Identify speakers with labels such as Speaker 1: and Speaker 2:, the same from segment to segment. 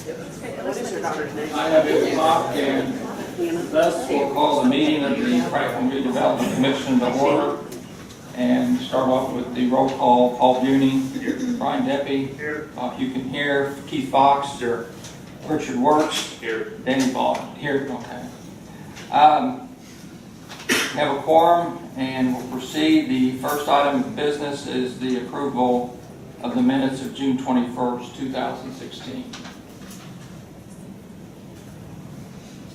Speaker 1: What is your daughter's name?
Speaker 2: I have 8 o'clock, and thus we'll call the meeting of the Franklin Redevelopment Commission to order. And start off with the roll call. Paul Buney, Brian Deppie, Bob Hukin here, Keith Fox, Richard Works, here, Danny Ball, here, okay. We have a quorum, and we'll proceed. The first item of business is the approval of the minutes of June 21st, 2016.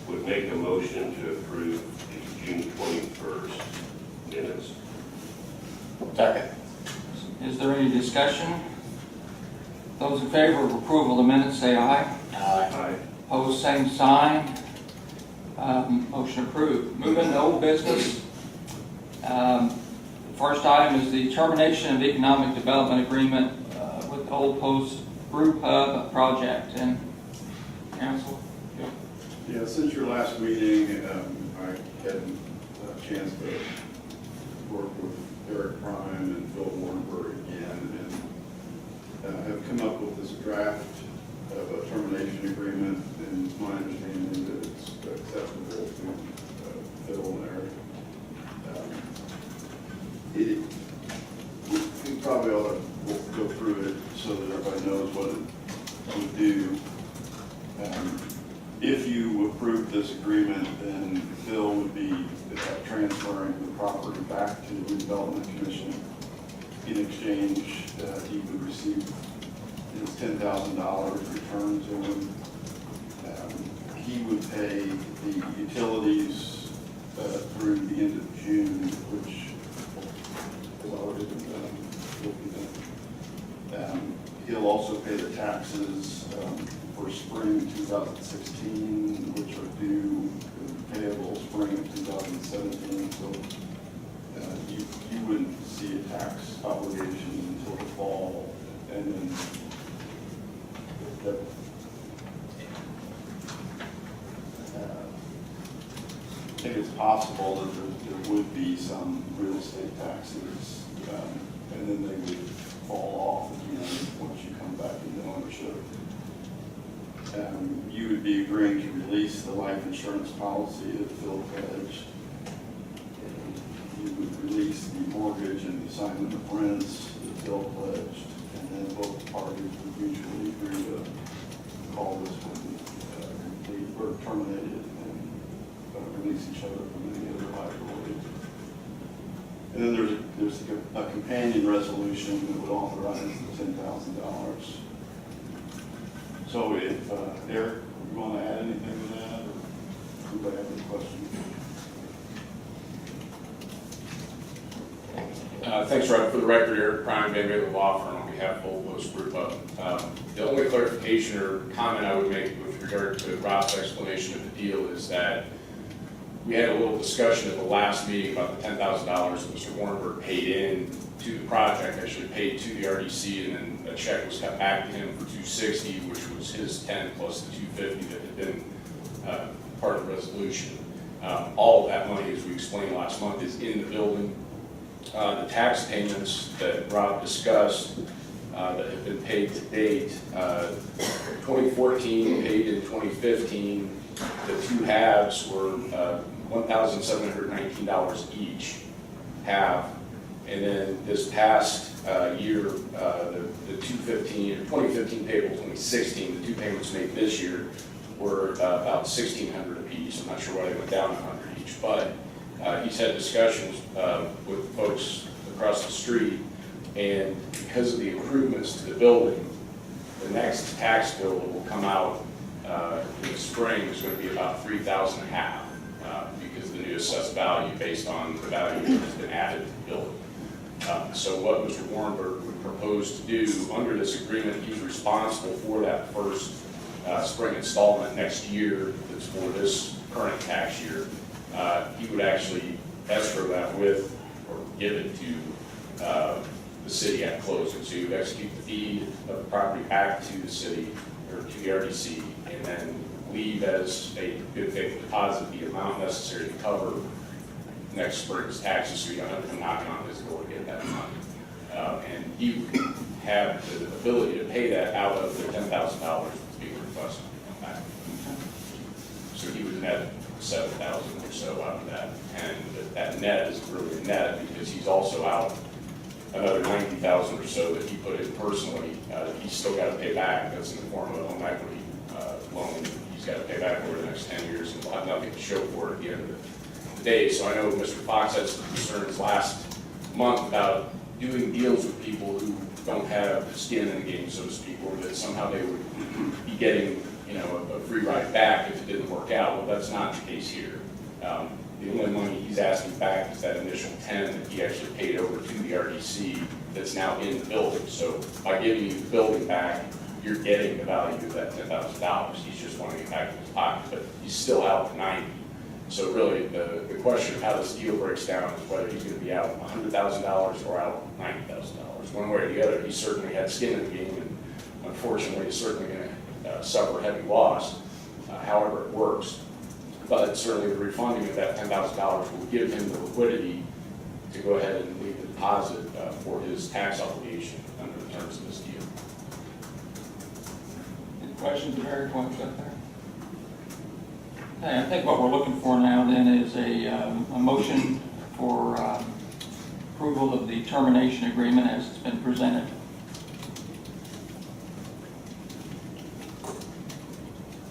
Speaker 3: Would make a motion to approve the June 21st minutes.
Speaker 2: Second. Is there any discussion? Those in favor of approval of the minutes say aye.
Speaker 3: Aye.
Speaker 2: Opposed, same sign. Motion approved. Moving to old business. The first item is the termination of economic development agreement with the Old Post Brew Pub project. And council?
Speaker 4: Yeah, since your last meeting, I had a chance to work with Eric Prime and Phil Warrenberg again, and have come up with this draft of a termination agreement, and it's my understanding that it's acceptable to Phil and Eric. We probably ought to go through it so that everybody knows what it would do. If you approve this agreement, then Phil would be transferring the property back to the Redevelopment Commission. In exchange, he would receive his $10,000 returned to him. He would pay the utilities through the end of June, which has already been done. Will be done. He'll also pay the taxes for spring 2016, which are due and payable spring of 2017. So you wouldn't see a tax obligation until the fall, and then I think it's possible that there would be some real estate taxes, and then they would fall off again once you come back into ownership. You would be agreeing to release the life insurance policy that Phil pledged. You would release the mortgage and the assignment of rents that Phil pledged, and then both parties would mutually agree to call this one complete or terminated and release each other from any other liability. And then there's a companion resolution that would authorize the $10,000. So if, Eric, you want to add anything to that, or anybody have any questions?
Speaker 5: Thanks, Rod. For the record, Eric Prime, Van Baylor Law Firm, on behalf of Old Post Brew Pub. The only clarification or comment I would make with regard to Rob's explanation of the deal is that we had a little discussion at the last meeting about the $10,000 that Mr. Warrenberg paid in to the project, actually paid to the RDC, and then a check was cut back to him for $260, which was his 10 plus the $250 that had been part of the resolution. All of that money, as we explained last month, is in the building. The tax payments that Rob discussed that have been paid to date, 2014 paid in 2015, the two halves were $1,719 each, half, and then this past year, the 2015 payable 2016, the two payments made this year were about $1,600 apiece. I'm not sure why they went down 100 each, but he's had discussions with folks across the street, and because of the improvements to the building, the next tax bill that will come out in the spring is going to be about $3,000 a half because of the new assessed value based on the value that has been added to the building. So what Mr. Warrenberg would propose to do under this agreement, he's responsible for that first spring installment next year that's for this current tax year. He would actually escrow that with or give it to the city at closing. So you would execute the deed of the property back to the city or to the RDC, and then leave as a good faith deposit the amount necessary to cover next spring's taxes, so you don't have to come knocking on his door to get that money. And he would have the ability to pay that out of the $10,000 that's being requested. requesting to come back. So he would net 7,000 or so out of that. And that net is really a net because he's also out another 90,000 or so that he put in personally. He's still got to pay back. That's in the form of a home equity loan. He's got to pay back over the next 10 years and we'll have nothing to show for it at the end of the day. So I know Mr. Fox had some concerns last month about doing deals with people who don't have skin in the game, so to speak, or that somehow they would be getting, you know, a free ride back if it didn't work out. Well, that's not the case here. The only money he's asking back is that initial 10 that he actually paid over to the RDC that's now in the building. So by giving you the building back, you're getting the value of that $10,000. He's just wanting it back in his pocket, but he's still out 90. So really, the question of how this deal breaks down is whether he's going to be out $100,000 or out $90,000. One way or the other, he certainly had skin in the game, and unfortunately, he's certainly going to suffer a heavy loss, however it works. But certainly the refunding of that $10,000 will give him the liquidity to go ahead and leave the deposit for his tax obligation under the terms of this deal.
Speaker 2: Any questions of Eric while he's up there? Okay, I think what we're looking for now then is a motion for approval of the termination agreement as it's been presented.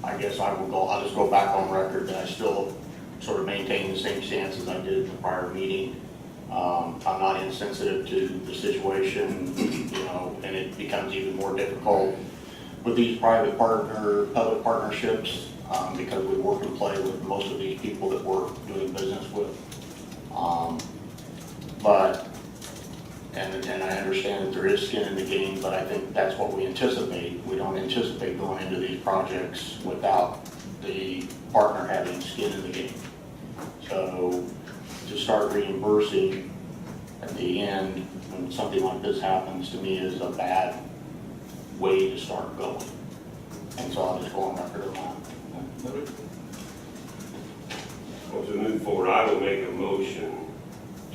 Speaker 1: I guess I'll just go back on record that I still sort of maintain the same stance as I did in the prior meeting. I'm not insensitive to the situation, you know, and it becomes even more difficult with these public partnerships because we work and play with most of these people that we're doing business with. And I understand that there is skin in the game, but I think that's what we anticipate. We don't anticipate going into these projects without the partner having skin in the game. So to start reimbursing at the end when something like this happens, to me, is a bad way to start going. And so I'll just go on record of that.
Speaker 3: Well, to move forward, I will make a motion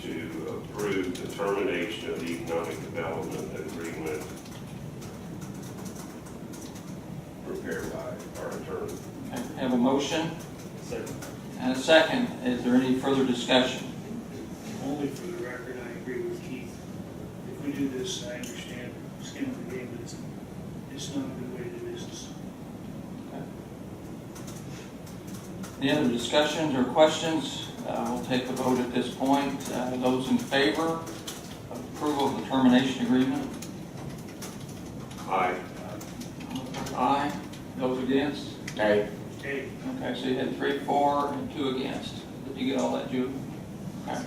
Speaker 3: to approve the termination of the economic development agreement prepared by our attorney.
Speaker 2: Okay, have a motion and a second. Is there any further discussion?
Speaker 6: Only for the record, I agree with Keith. If we do this, I understand skin in the game, but it's not a good way to do business.
Speaker 2: Any other discussions or questions? We'll take a vote at this point. Those in favor of approval of the termination agreement?
Speaker 3: Aye.
Speaker 2: Aye. Those against?
Speaker 1: Okay.
Speaker 6: Okay,
Speaker 2: Okay, so you had 3 for and 2 against. Did you get all that, Julie? Okay.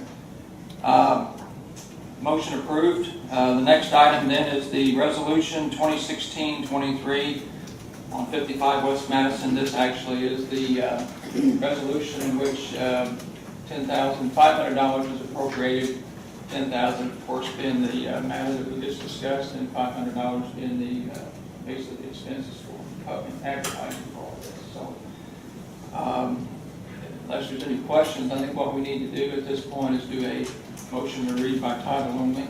Speaker 2: Motion approved. The next item then is the resolution 2016-23 on 55 West Madison. This actually is the resolution in which $10,500 is appropriated. $10,000, of course, being the matter that we just discussed, and $500 being the basically the expenses for advertising for all this. So, unless there's any questions, I think what we need to do at this point is do a motion to read by title only.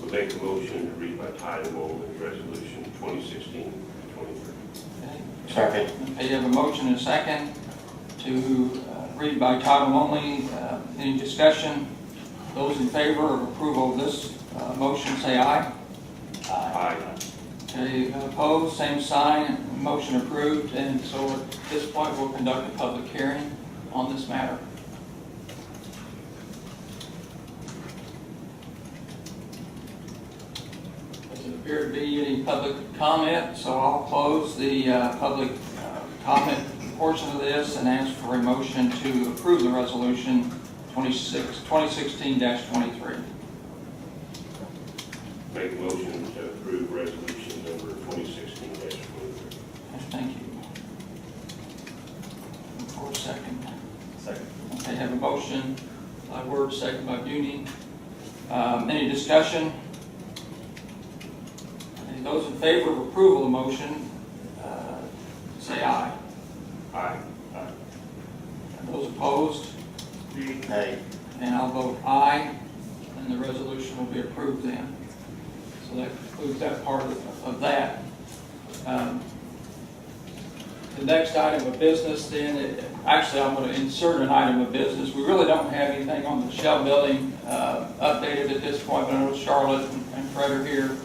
Speaker 3: We'll make a motion to read by title only, resolution 2016-23.
Speaker 2: Okay.
Speaker 1: Second.
Speaker 2: Okay, you have a motion and a second to read by title only. Any discussion? Those in favor of approval of this motion say aye.
Speaker 3: Aye.
Speaker 2: Okay, opposed, same sign. Motion approved. And so at this point, we'll conduct a public hearing on this matter. Doesn't appear to be any public comment, so I'll close the public comment portion of this and ask for a motion to approve the resolution 2016-23.
Speaker 3: Make a motion to approve resolution number 2016-23.
Speaker 2: Thank you. For a second.
Speaker 3: Second.
Speaker 2: Okay, have a motion by Word, second by Buny. Any discussion? Okay, those in favor of approval of the motion, say aye.
Speaker 3: Aye.
Speaker 2: And those opposed?
Speaker 1: Hey.
Speaker 2: And I'll vote aye, and the resolution will be approved then. So that concludes that part of that. The next item of business then, actually I'm going to insert an item of business. We really don't have anything on the Shell building updated at this point, but I know Charlotte and Fred are here.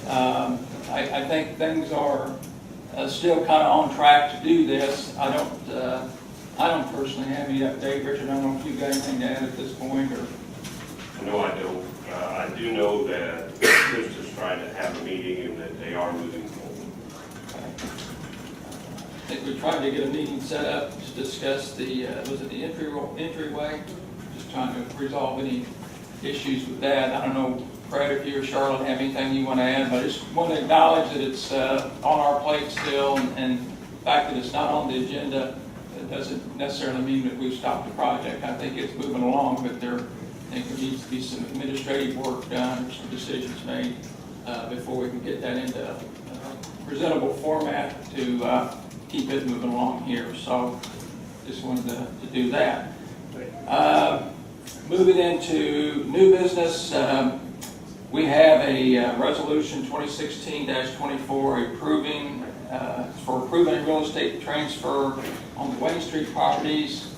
Speaker 2: I think things are still kind of on track to do this. I don't personally have any update. Richard, I don't know if you've got anything to add at this point, or?
Speaker 3: No, I don't. I do know that Chris is trying to have a meeting and that they are moving forward.
Speaker 2: I think we tried to get a meeting set up to discuss the, was it the entryway? Just trying to resolve any issues with that. I don't know, Fred, if you or Charlotte have anything you want to add, but I just want to acknowledge that it's on our plate still, and the fact that it's not on the agenda, it doesn't necessarily mean that we've stopped the project. I think it's moving along, but I think there needs to be some administrative work done, or some decisions made before we can get that into a presentable format to keep it moving along here. So just wanted to do that. Moving into new business, we have a resolution 2016-24 approving a real estate transfer on the Wayne Street properties.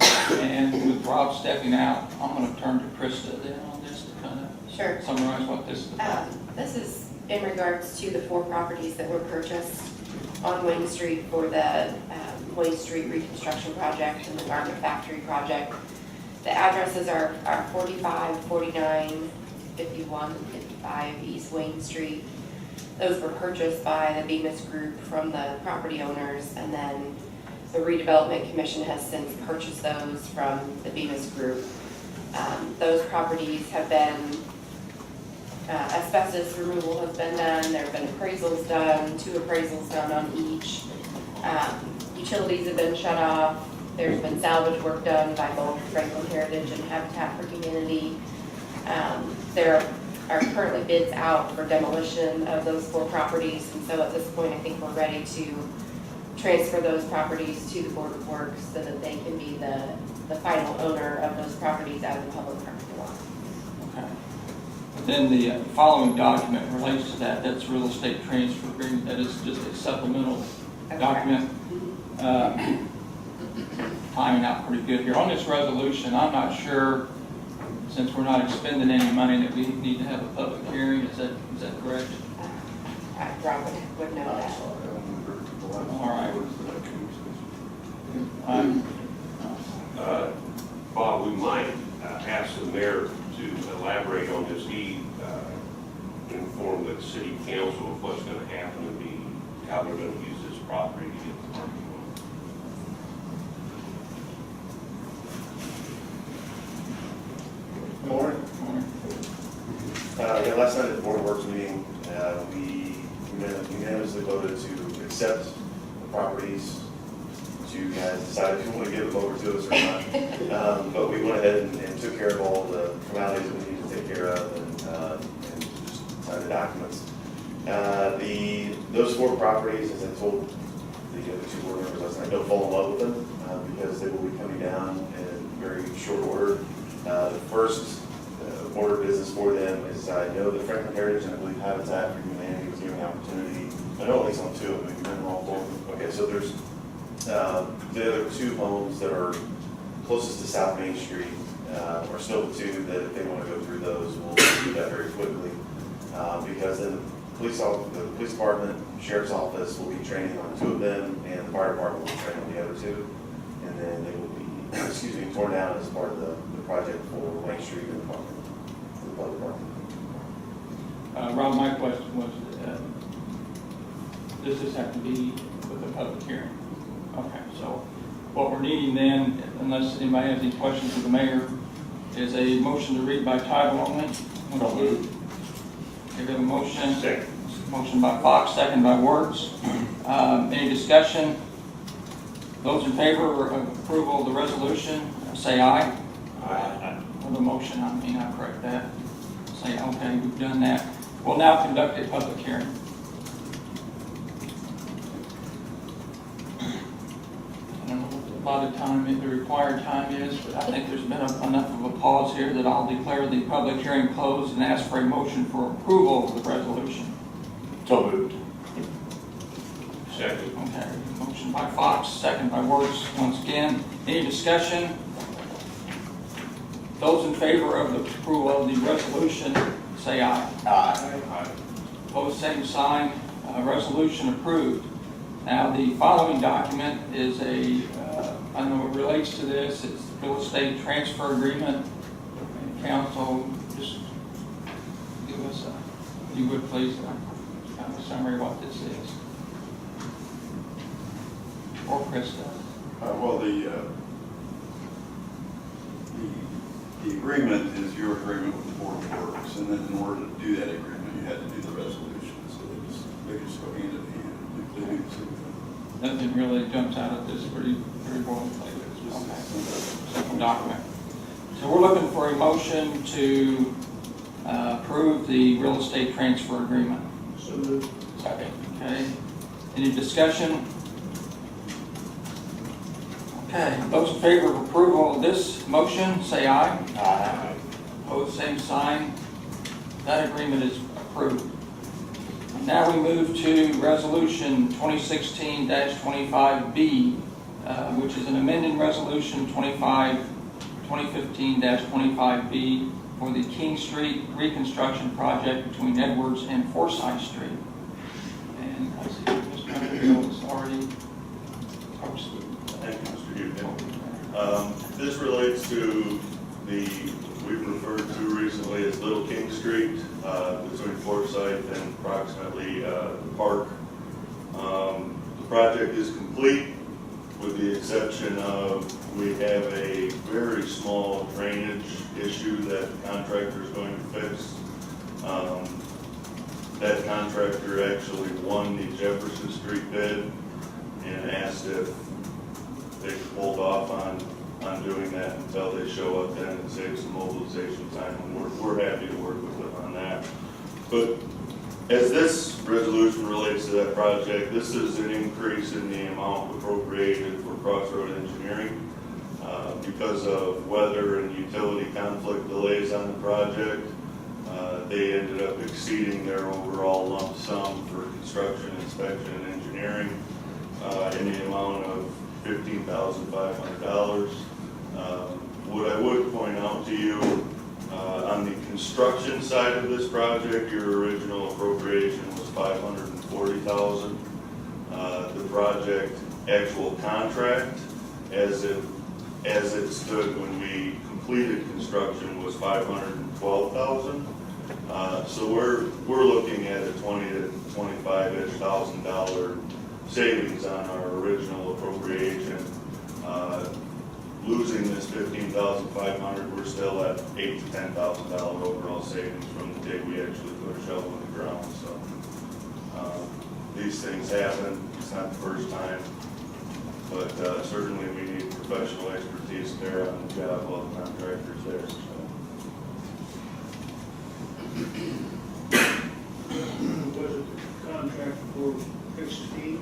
Speaker 2: And with Rob stepping out, I'm going to turn to Krista then on this to kind of
Speaker 7: Sure.
Speaker 2: summarize what this is about.
Speaker 7: This is in regards to the 4 properties that were purchased on Wayne Street for the Wayne Street reconstruction project and the garment factory project. The addresses are 45, 49, 51, and 55 East Wayne Street. Those were purchased by the Bemis Group from the property owners, and then the Redevelopment Commission has since purchased those from the Bemis Group. Those properties have been, asbestos removal has been done, there have been appraisals done, 2 appraisals done on each. Utilities have been shut off, there's been salvage work done by both Franklin Heritage and Habitat for Humanity. There are currently bids out for demolition of those 4 properties, and so at this point I think we're ready to transfer those properties to the Board of Works so that they can be the final owner of those properties out of the public parking lot.
Speaker 2: Okay. But then the following document relates to that. That's real estate transfer agreement. That is just a supplemental document. Timing out pretty good here. On this resolution, I'm not sure, since we're not expending any money, that we need to have a public hearing. Is that correct?
Speaker 7: Rob would know that.
Speaker 2: All right.
Speaker 3: Bob, we might ask the mayor to elaborate on this. He informed the city council of what's going to happen to be, how they're going to use this property to get the parking lot.
Speaker 8: Good morning. Yeah, last night at the Board of Works meeting, we unanimously voted to accept the properties. You guys decided if you want to give them over to us or not. But we went ahead and took care of all the formalities that we needed to take care of and just signed the documents. Those 4 properties, as I told the other 2 board members last night, don't fall in love with them because they will be coming down in very short order. The first order of business for them is, I know that Franklin Heritage and I believe Habitat for Humanity was given the opportunity, I know at least on 2 of them, maybe remember all 4 of them. Okay, so there's the other 2 homes that are closest to South Main Street are still the 2 that if they want to go through those, we'll do that very quickly. Because then the police department, sheriff's office will be training on 2 of them, and the fire department will train on the other 2. And then they will be, torn down as part of the project for Wayne Street and the public parking.
Speaker 2: Rob, my question was, does this have to be with a public hearing? Okay, so what we're needing then, unless anybody has any questions of the mayor, is a motion to read by title only. We have a motion.
Speaker 3: Second.
Speaker 2: Motion by Fox, second by Wertz. Any discussion? Those in favor of approval of the resolution, say aye.
Speaker 3: Aye.
Speaker 2: Of the motion, I mean, I correct that. Say, okay, we've done that. We'll now conduct a public hearing. I don't know what the allotted time, the required time is, but I think there's been enough of a pause here that I'll declare the public hearing closed and ask for a motion for approval of the resolution.
Speaker 1: So moved.
Speaker 3: Second.
Speaker 2: Okay, motion by Fox, second by Wertz. Once again, any discussion? Those in favor of the approval of the resolution, say aye.
Speaker 1: Aye.
Speaker 2: Opposed, same sign. Resolution approved. Now, the following document is I know it relates to this, it's the real estate transfer agreement. And council, just give us if you would please, kind of a summary of what this is. Or Krista.
Speaker 4: Well, the agreement is your agreement with the Board of Works, and then in order to do that agreement, you had to do the resolution, so they just go hand in hand. They do the same thing.
Speaker 2: Nothing really jumps out at this, pretty boilerplate. Okay. Simple document. So we're looking for a motion to approve the real estate transfer agreement.
Speaker 6: So moved.
Speaker 1: Second.
Speaker 2: Okay. Any discussion? Okay. Those in favor of approval of this motion, say aye.
Speaker 1: Aye.
Speaker 2: Opposed, same sign. That agreement is approved. Now we move to Resolution 2016-25B, which is an amending Resolution 2015-25B for the King Street reconstruction project between Edwards and Forsyth Street. And I see Mr. Underhill is already posted.
Speaker 9: Thank you, Mr. Houston. This relates to we've referred to recently as Little King Street, between Forsyth and approximately the park. The project is complete with the exception of we have a very small drainage issue that the contractor is going to fix. That contractor actually won the Jefferson Street bid and asked if they could hold off on doing that until they show up then and save some mobilization time. And we're happy to work with them on that. But as this resolution relates to that project, this is an increase in the amount appropriated for crossroad engineering. Because of weather and utility conflict delays on the project, they ended up exceeding their overall lump sum for construction, inspection, and engineering in the amount of $15,500. What I would point out to you, on the construction side of this project, your original appropriation was $540,000. The project actual contract, as it stood when we completed construction, was $512,000. So we're looking at a $20,000 to $25,000 savings on our original appropriation. Losing this $15,500, we're still at $8,000 to $10,000 overall savings from the day we actually put a shovel in the ground. So these things happen. It's not the first time, but certainly we need professional expertise there on the job while the contractor's there. So.
Speaker 6: Was it the contract for fixed fee?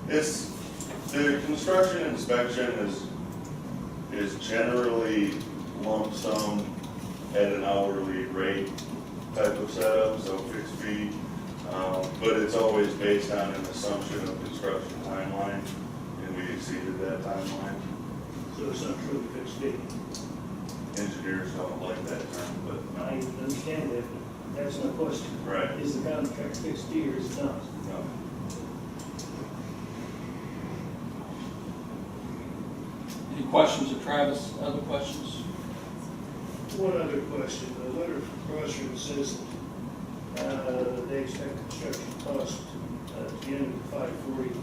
Speaker 9: The construction inspection is generally lump sum at an hourly rate type of setup, so fixed fee. But it's always based on an assumption of construction timeline, and we exceeded that timeline.
Speaker 6: So it's not truly fixed fee?
Speaker 9: Engineers don't like that term, but
Speaker 6: I understand that, but that's my question.
Speaker 9: right.
Speaker 6: Is the contract fixed fee or is it not?
Speaker 9: No.
Speaker 2: Any questions of Travis? Other questions?
Speaker 6: One other question. The letter from Crossroads says they expect construction cost at the end of 540 and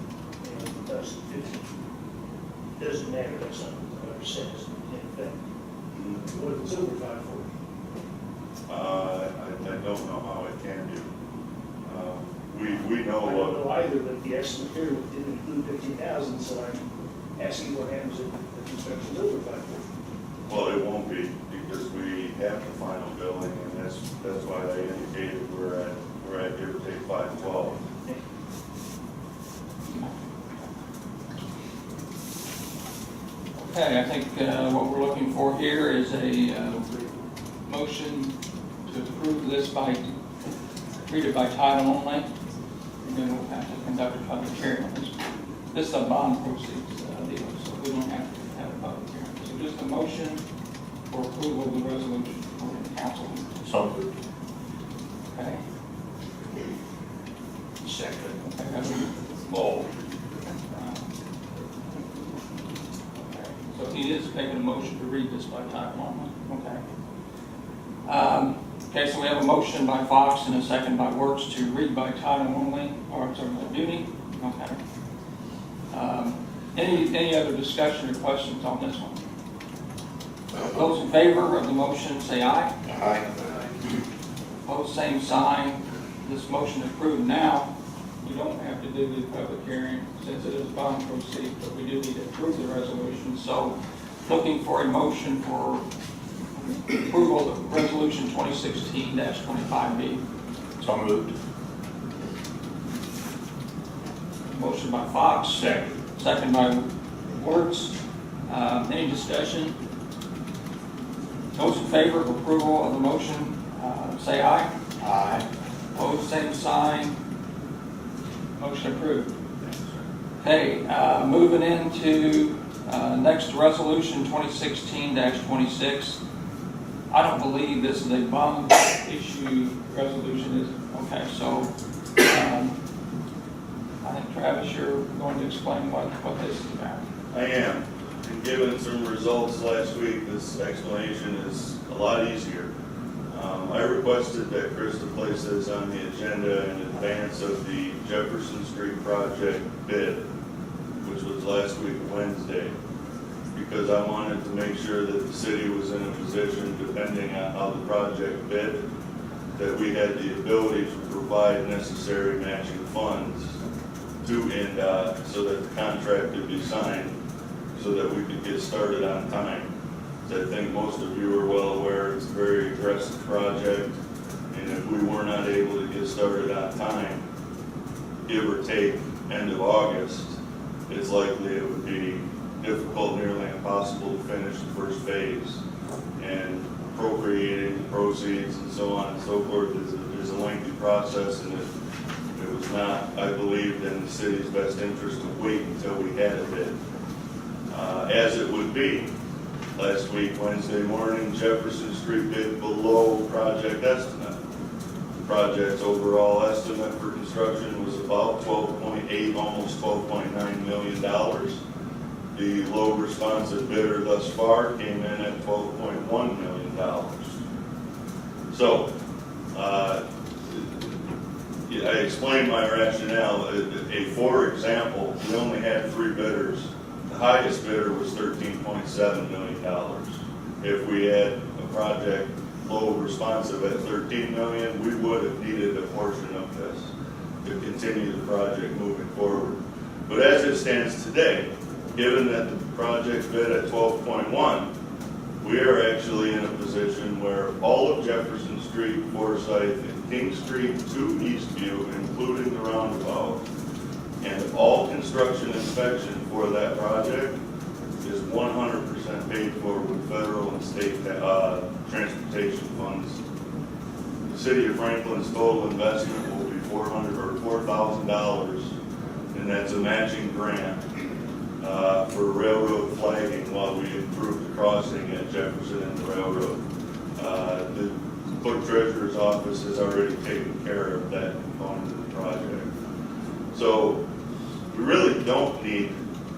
Speaker 6: 2050. Doesn't matter, that's not what the letter says, in fact. What if it's over 540?
Speaker 9: I don't know how it can do. We know
Speaker 6: I don't
Speaker 9: what.
Speaker 6: know either, but the estimate here didn't include 50,000, so I'm asking what happens if the construction's over 540.
Speaker 9: Well, it won't be, because we have the final billing, and that's why I indicated we're at give or take 512.
Speaker 2: Okay, I think what we're looking for here is a motion to approve this read it by title only. then we'll have to conduct a public hearing on this. This is a bond proceeds deal, so we don't have to have a public hearing. So just a motion for approval of the resolution for the council.
Speaker 1: So moved.
Speaker 2: Okay?
Speaker 1: Second.
Speaker 2: Okay, that's a-
Speaker 1: Oh.
Speaker 2: Okay, so he is making a motion to read this by title only, okay. Okay, so we have a motion by Fox and a second by Works to read by title only, or sorry, by Duty, okay. Any other discussion or questions on this one? Those in favor of the motion say aye.
Speaker 1: Aye.
Speaker 2: Opposed, same sign. This motion approved now. We don't have to do the public hearing since it is bond proceed, but we do need to approve the resolution. So looking for a motion for approval of resolution 2016-25B.
Speaker 1: So moved.
Speaker 2: Motion by Fox,
Speaker 1: Second.
Speaker 2: second by Wertz. Any discussion? Those in favor of approval of the motion, say aye.
Speaker 1: Aye.
Speaker 2: Opposed, same sign. Motion approved. Okay, moving into next resolution, 2016-26. I don't believe this is a bond issue resolution, is it? Okay, so I think Travis, you're going to explain what this is about.
Speaker 9: I am. And given some results last week, this explanation is a lot easier. I requested that Krista place this on the agenda in advance of the Jefferson Street project bid, which was last week Wednesday, because I wanted to make sure that the city was in a position, depending on how the project bid, that we had the ability to provide necessary matching funds to NDOT so that the contract could be signed, so that we could get started on time. I think most of you are well aware it's a very aggressive project, and if we were not able to get started on time, give or take end of August, it's likely it would be difficult, nearly impossible to finish the first phase. And appropriating the proceeds and so on and so forth is a lengthy process, and it was not, I believed, in the city's best interest to wait until we had a bid. As it would be, last week, Wednesday morning, Jefferson Street bid below project estimate. The project's overall estimate for construction was about 12.8, almost $12.9 million. The low responsive bidder thus far came in at $12.1 million. So, I explained my rationale. For example, we only had 3 bidders. The highest bidder was $13.7 million. If we had a project low responsive at $13 million, we would have needed a portion of this to continue the project moving forward. But as it stands today, given that the project bid at 12.1, we are actually in a position where all of Jefferson Street, Forsyth, and King Street to Eastview, including the roundabout, and all construction inspection for that project is 100% paid for with federal and state transportation funds. The city of Franklin's total investment will be $4,000, and that's a matching grant for railroad flagging while we improve the crossing at Jefferson and the railroad. The clerk treasurer's office has already taken care of that component of the project. So we really don't need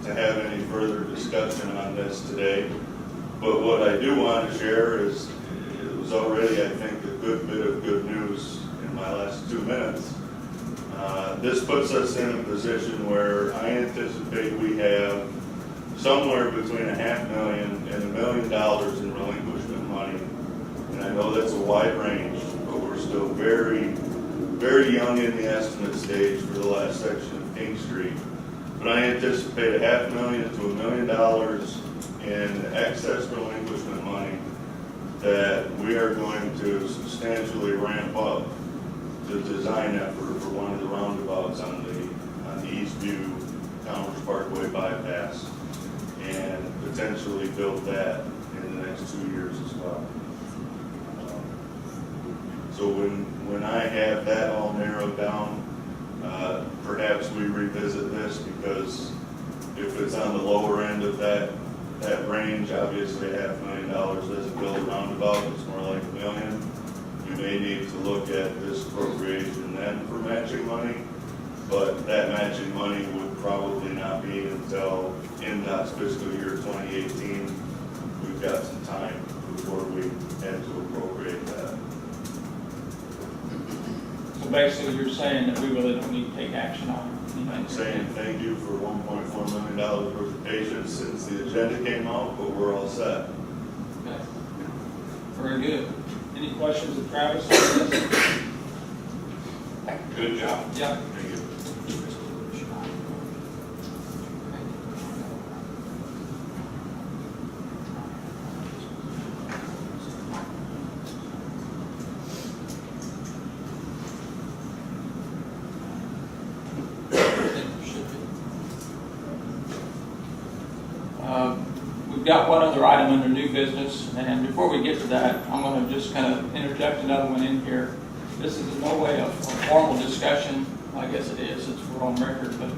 Speaker 9: to have any further discussion on this today. But what I do want to share is, it was already, I think, a good bit of good news in my last 2 minutes. This puts us in a position where I anticipate we have somewhere between $500,000 and $1 million in relinquishment money. And I know that's a wide range, but we're still very, very young in the estimate stage for the last section of King Street. But I anticipate $500,000 to $1 million in excess relinquishment money that we are going to substantially ramp up the design effort for one of the roundabouts on the Eastview Commerce Parkway bypass, and potentially build that in the next 2 years as well. So when I have that all narrowed down, perhaps we revisit this, because if it's on the lower end of that range, obviously $500,000 doesn't build a roundabout, it's more like $1 million. We may need to look at this appropriation then for matching money, but that matching money would probably not be until NDOT's fiscal year 2018. We've got some time before we had to appropriate that.
Speaker 2: So basically, you're saying that we really don't need to take action on anything?
Speaker 9: I'm saying thank you for $1.4 million worth of patience since the agenda came out, but we're all set.
Speaker 2: Okay. Very good. Any questions of Travis?
Speaker 3: Good job.
Speaker 2: Yeah.
Speaker 3: Thank you.
Speaker 2: We've got one other item under new business, and before we get to that, I'm going to just kind of interject another one in here. This is in no way a formal discussion. I guess it is, since we're on record, but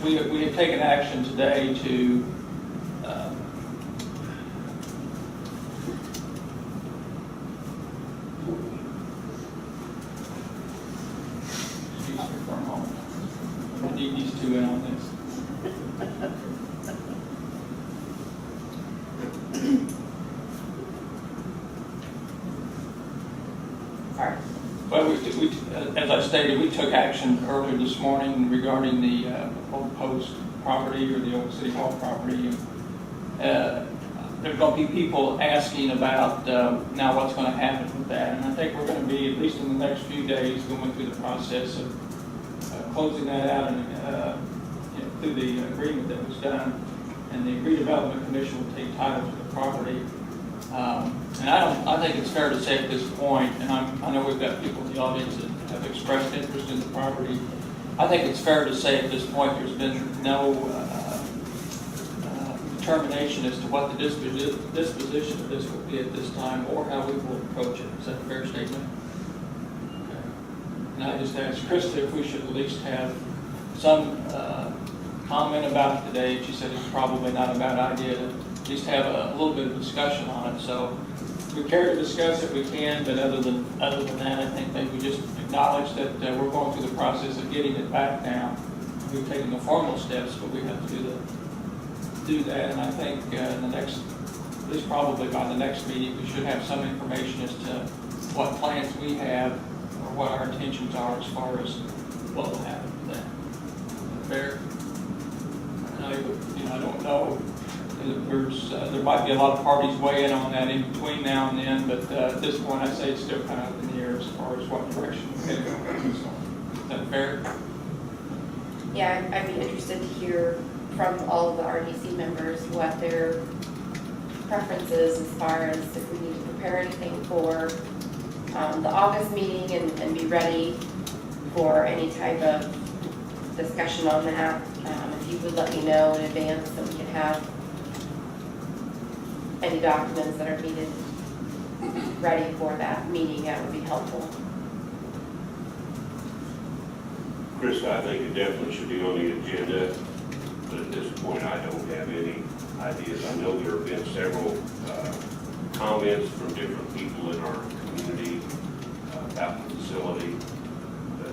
Speaker 2: we have taken action today to excuse me for a moment. I need these two in on this. Well, as I stated, we took action earlier this morning regarding the old post property, or the old city hall property. There's going to be people asking about now what's going to happen with that, and I think we're going to be, at least in the next few days, going through the process of closing that out and through the agreement that was done, and the Redevelopment Commission will take title to the property. And I think it's fair to say at this point, and I know we've got people in the audience that have expressed interest in the property. I think it's fair to say at this point there's been no determination as to what the disposition of this will be at this time, or how we will approach it. Is that a fair statement? Okay. And I just asked Krista if we should at least have some comment about it today. She said it's probably not a bad idea to at least have a little bit of discussion on it. So if we care to discuss it, we can, but other than that, I think maybe we just acknowledge that we're going through the process of getting it back down. We've taken the formal steps, but we have to do that. And I think in the next, at least probably by the next meeting, we should have some information as to what plans we have, or what our intentions are as far as what will happen with that. Fair? And I don't know. There might be a lot of parties weighing on that in between now and then, but at this point, I say it's still kind of up in the air as far as what direction we're heading. Is that fair?
Speaker 7: Yeah, I'd be interested to hear from all of the RDC members what their preferences as far as if we need to prepare anything for the August meeting and be ready for any type of discussion on that. If you would let me know in advance so we can have any documents that are needed ready for that meeting, that would be helpful.
Speaker 3: Krista, I think it definitely should be on the agenda, but at this point, I don't have any ideas. I know there have been several comments from different people in our community about the facility, but I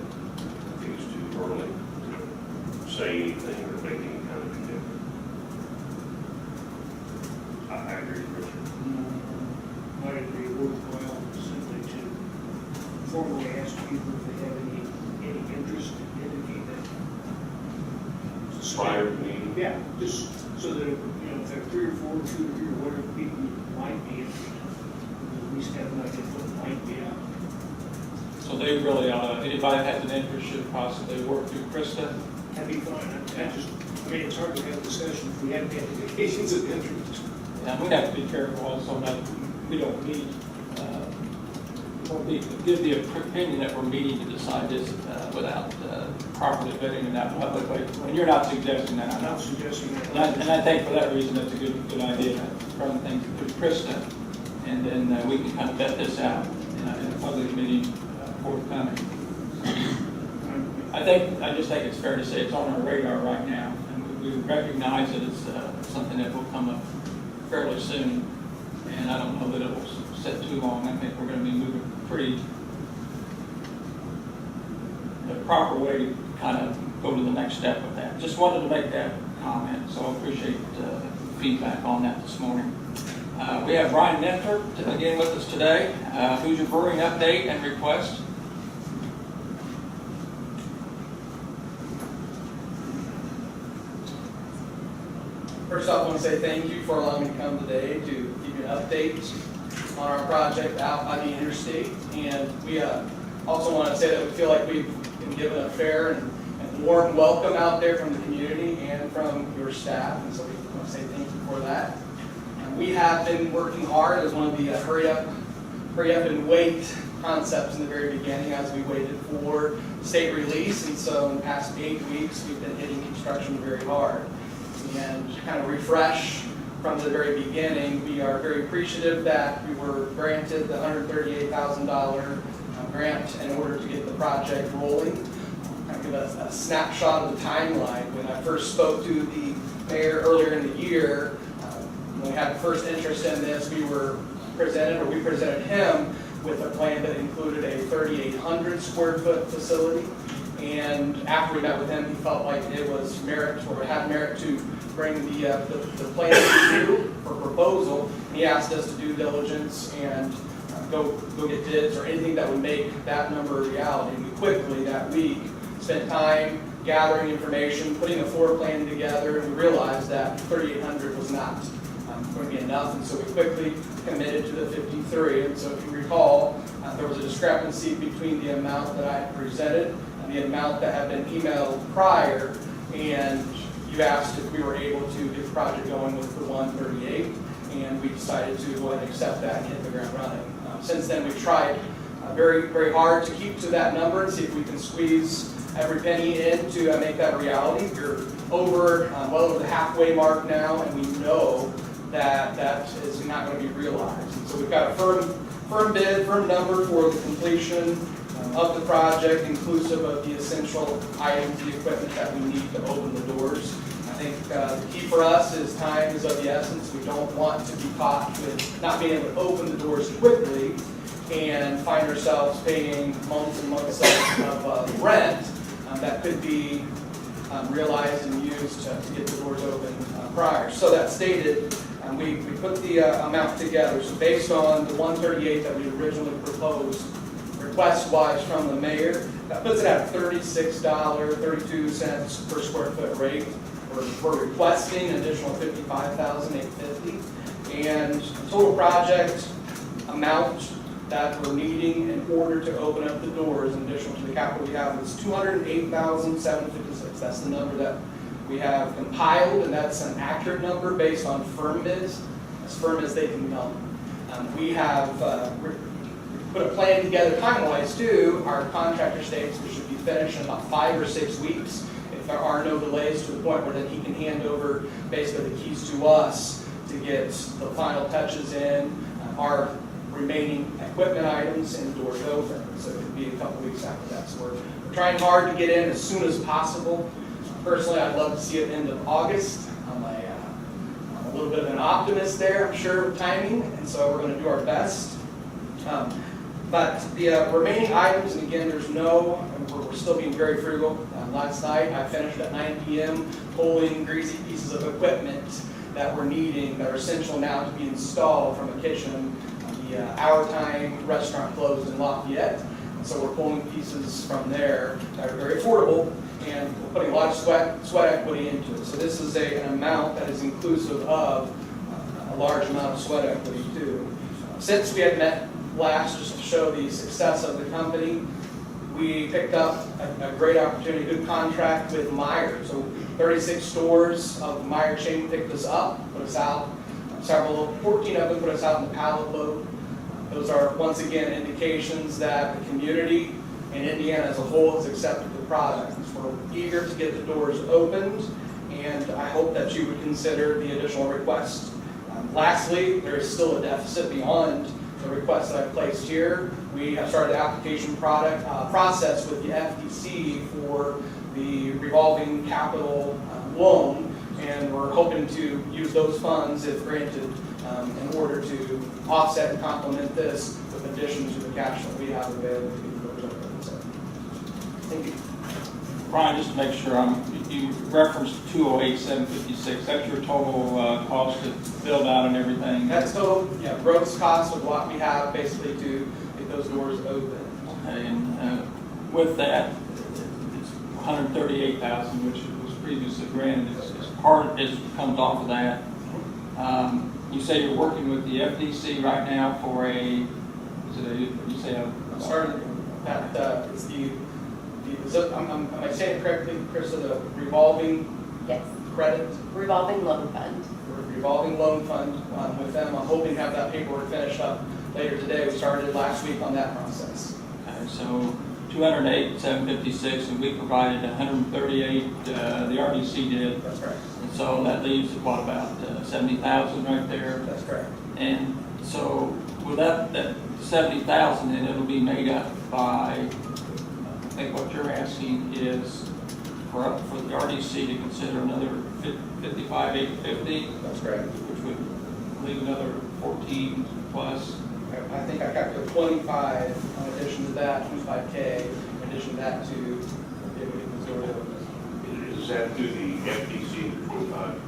Speaker 3: think it's too early to say anything or make any kind of commitment. I agree, Richard.
Speaker 6: Might it be worthwhile simply to formally ask people if they have any interest in anything that.
Speaker 3: Prior to meeting?
Speaker 6: Yeah, just so that, if there are 3 or 4, 2 or 3 or whatever people might be interested, at least have an idea what might be out.
Speaker 2: So they really anybody that has an interest should possibly work through Krista.
Speaker 6: That'd be fine. I mean, it's hard to have a discussion if we haven't had indications of interest.
Speaker 2: And we have to be careful also that we don't need, give the opinion that we're meeting to decide this without properly vetting it out publicly. And you're not suggesting that.
Speaker 6: I'm not suggesting that.
Speaker 2: And I think for that reason, that's a good idea, from things to Krista. And then we can kind of vet this out in a public meeting forthcoming. I just think it's fair to say it's on our radar right now, and we recognize that it's something that will come up fairly soon, and I don't know that it will sit too long. I think we're going to be moving the proper way to kind of go to the next step with that. Just wanted to make that comment, so I appreciate feedback on that this morning. We have Brian Nenter again with us today. Who's your brewing update and request?
Speaker 10: First off, I want to say thank you for allowing me to come today to give you an update on our project out by the interstate. And we also want to say that we feel like we've been given a fair and warm welcome out there from the community and from your staff. And so we want to say thank you for that. And we have been working hard as one of the hurry up and wait concepts in the very beginning as we waited for state release. And so in the past 8 weeks, we've been hitting construction very hard. And kind of refresh from the very beginning, we are very appreciative that we were granted the $138,000 grant in order to get the project rolling. Kind of give a snapshot of the timeline. When I first spoke to the mayor earlier in the year, when we had the first interest in this, we presented him with a plan that included a 3,800 square foot facility. And after we met with him, he felt like it was merit, or had merit to bring the plan to you for proposal. And he asked us to do diligence and go get bids or anything that would make that number a reality. And we quickly, that week, spent time gathering information, putting a floor plan together, and we realized that 3,800 was not going to be enough. And so we quickly committed to the 53. And so if you recall, there was a discrepancy between the amount that I had presented and the amount that had been emailed prior, and you asked if we were able to get the project going with the 138, and we decided to go ahead and accept that and hit the ground running. Since then, we've tried very, very hard to keep to that number and see if we can squeeze every penny in to make that a reality. We're well over the halfway mark now, and we know that that is not going to be realized. And so we've got a firm bid, firm number for the completion of the project, inclusive of the essential items, the equipment that we need to open the doors. I think the key for us is time is of the essence. We don't want to be caught with not being able to open the doors quickly and find ourselves paying months and months of rent that could be realized and used to get the doors open prior. So that stated, we put the amount together. So based on the 138 that we originally proposed, request-wise from the mayor, that puts it at $36.32 per square foot rate. We're requesting an additional $55,850, and the total project amount that we're needing in order to open up the doors, in addition to the capital we have, is $208,756. That's the number that we have compiled, and that's an accurate number based on firm bids, as firm as they can come. We have put a plan together time-wise too. Our contractor states we should be finished in about 5 or 6 weeks if there are no delays, to the point where then he can hand over basically the keys to us to get the final touches in, our remaining equipment items, and the doors open. So it could be a couple weeks after that. So we're trying hard to get in as soon as possible. Personally, I'd love to see it end of August. I'm a little bit of an optimist there, I'm sure, with timing, and so we're going to do our best. But the remaining items, and again, we're still being very frugal. Last night, I finished at 9 p.m. pulling greasy pieces of equipment that we're needing, that are essential now to be installed from a kitchen. The Our Time restaurant closed in Lafayette, and so we're pulling pieces from there that are very affordable, and we're putting a lot of sweat equity into it. So this is an amount that is inclusive of a large amount of sweat equity too. Since we had met last, just to show the success of the company, we picked up a great opportunity, good contract with Meijer. So 36 stores of the Meijer chain picked us up, put us out. 14 of them put us out in the pallet load. Those are, once again, indications that the community and Indiana as a whole has accepted the product. So we're eager to get the doors opened, and I hope that you would consider the additional request. Lastly, there is still a deficit beyond the request that I placed here. We have started the application process with the FTC for the revolving capital loan, and we're hoping to use those funds, if granted, in order to offset and complement this with addition to the cash that we have available to the village. Thank you.
Speaker 2: Brian, just to make sure, you referenced 208,756, that's your total cost to build out and everything?
Speaker 10: That's total, gross cost of what we have basically to get those doors open.
Speaker 2: Okay, and with that, it's 138,000, which was previously granted, it comes off of that. You say you're working with the FDC right now for
Speaker 10: Starting that, it's am I saying it correctly, Chris, the revolving
Speaker 7: Yes,
Speaker 10: credit?
Speaker 7: revolving loan fund.
Speaker 10: Revolving loan fund with them. I'm hoping to have that paperwork finished up later today. We started last week on that process.
Speaker 2: Okay, so 208,756, and we provided 138, the RDC did.
Speaker 10: That's correct.
Speaker 2: And so that leaves, what, about 70,000 right there?
Speaker 10: That's correct.
Speaker 2: And so with that 70,000, then it'll be made up by, I think what you're asking is for the RDC to consider another 55,850,
Speaker 10: That's correct.
Speaker 2: which would leave another 14 plus.
Speaker 10: I think I calculated 25 in addition to that, 25K in addition to that to get the door open.
Speaker 3: Is that through the FTC, the 25?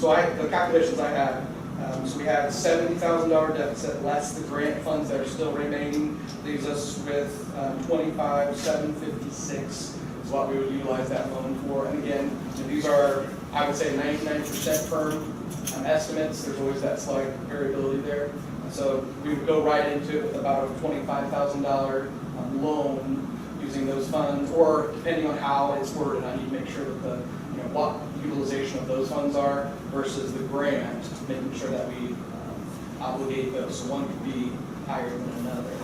Speaker 10: So the calculations I had, so we had $70,000 deficit less the grant funds that are still remaining, leaves us with 25,756 is what we would utilize that loan for. And again, these are, I would say, 99% firm estimates. There's always that slight variability there. So we would go right into it with about a $25,000 loan using those funds, or depending on how it's worded, I need to make sure that what utilization of those funds are versus the grant, making sure that we obligate those. So one could be higher than another.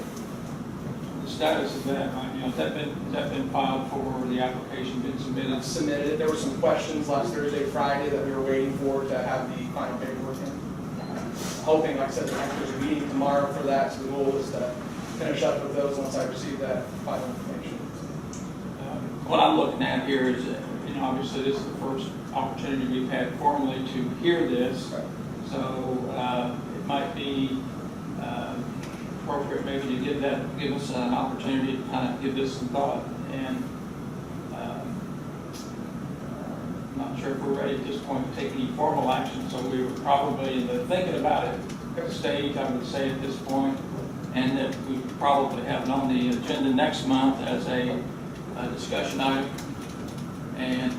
Speaker 2: The status of that, right now, has that been filed for, the application been submitted?
Speaker 10: Submitted. There were some questions last Thursday, Friday that we were waiting for to have the final paperwork in. Hoping, like I said, there's a meeting tomorrow for that, so the goal is to finish up with those once I receive that final information.
Speaker 2: What I'm looking at here is, obviously this is the first opportunity we've had formally to hear this.
Speaker 10: Right.
Speaker 2: So it might be appropriate maybe to give us an opportunity to kind of give this some thought. And I'm not sure if we're ready at this point to take any formal action, so we were probably in the thinking about it stage, I would say at this point, and that we probably have it on the agenda next month as a discussion item. And